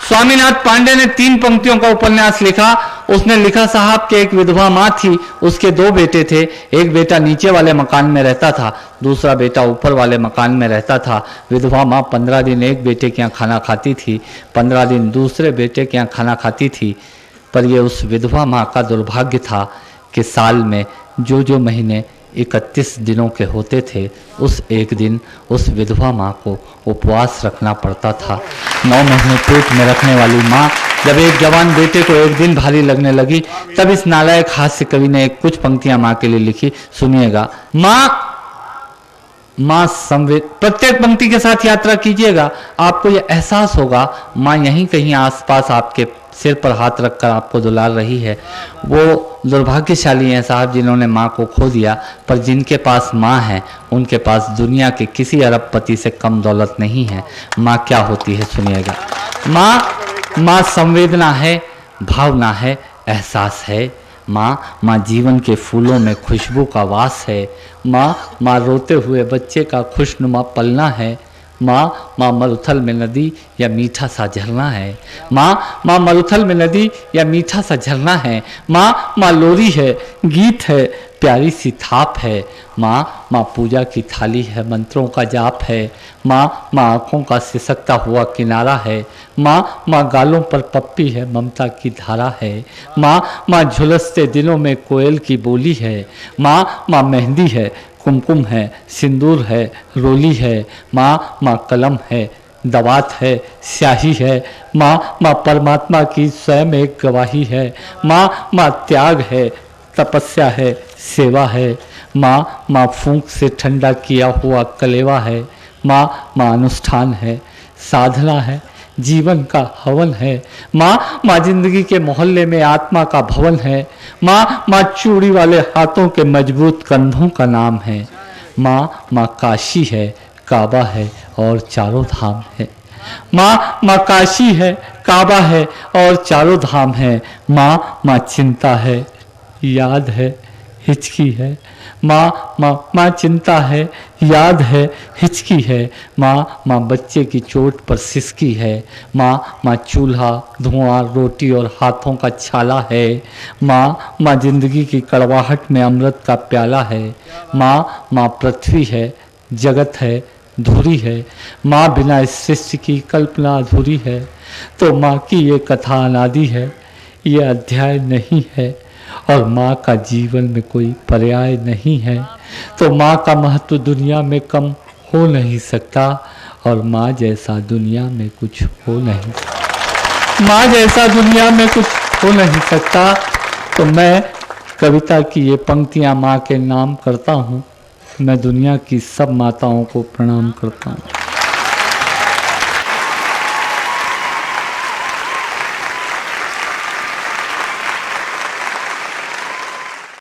स्वामीनाथ पांडे ने 3 पंक्तियों का उपन्यास लिखा। उसने लिखा, साहब के एक विधवा माँ थी, उसके 2 बेटे थे। एक बेटा नीचे वाले मकान में रहता था, दूसरा बेटा ऊपर वाले मकान में रहता था। विधवा माँ 15 दिन एक बेटे के यहाँ खाना खाती थी, 15 दिन दूसरे बेटे के यहाँ खाना खाती थी। पर यह उस विधवा माँ का दुर्भाग्य था कि साल में जो महीने 31 दिनों के होते थे, उस एक दिन उस विधवा माँ को उपवास रखना पड़ता था। 9 महीने पेट में रखने वाली माँ जब एक जवान बेटे को एक दिन भारी लगने लगी, तब इस नालायक हास्य कवि ने कुछ पंक्तियां माँ के लिए लिखी, सुनिएगा। माँ संवेद, प्रत्येक पंक्ति के साथ यात्रा कीजिएगा, आपको यह एहसास होगा माँ यहीं कहीं आसपास आपके सिर पर हाथ रखकर आपको दुलार रही है। वो दुर्भाग्यशाली हैं साहब जिन्होंने माँ को खो दिया, पर जिनके पास माँ है उनके पास दुनिया के किसी अरबपति से कम दौलत नहीं है। माँ क्या होती है, सुनिएगा। माँ संवेदना है, भावना है, एहसास है। माँ जीवन के फूलों में खुशबू का वास है। माँ रोते हुए बच्चे का खुशनुमा पलना है। माँ मरुथल में नदी या मीठा सा झरना है। माँ मरुथल में नदी या मीठा सा झरना है। माँ लोरी है, गीत है, प्यारी सी थाप है। माँ पूजा की थाली है, मंत्रों का जाप है। माँ आँखों का सिसकता हुआ किनारा है। माँ गालों पर पप्पी है, ममता की धारा है। माँ झुलसते दिनों में कोयल की बोली है। माँ मेहंदी है, कुमकुम है, सिंदूर है, रोली है। माँ कलम है, दवात है, स्याही है। माँ परमात्मा की स्वयं एक गवाही है। माँ त्याग है, तपस्या है, सेवा है। माँ फूंक से ठंडा किया हुआ कलेवा है। माँ अनुष्ठान है, साधना है, जीवन का हवन है। माँ जिंदगी के मोहल्ले में आत्मा का भवन है। माँ चूड़ी वाले हाथों के मजबूत कंधों का नाम है। माँ काशी है, काबा है और चारों धाम है। माँ काशी है, काबा है और चारों धाम है। माँ चिंता है, याद है, हिचकी है। माँ चिंता है, याद है, हिचकी है। माँ बच्चे की चोट पर सिसकी है। माँ चूल्हा, धुआं, रोटी और हाथों का छाला है। माँ जिंदगी की कड़वाहट में अमृत का प्याला है। माँ पृथ्वी है, जगत है, धुरी है। माँ बिना इस सृष्टि की कल्पना अधूरी है। तो माँ की ये कथा अनादि है, ये अध्याय नहीं है, और माँ का जीवन में कोई पर्याय नहीं है। तो माँ का महत्व दुनिया में कम हो नहीं सकता, और माँ जैसा दुनिया में कुछ हो नहीं सकता। माँ जैसा दुनिया में कुछ हो नहीं सकता। तो मैं कविता की ये पंक्तियाँ माँ के नाम करता हूँ। मैं दुनिया की सब माताओं को प्रणाम करता हूँ।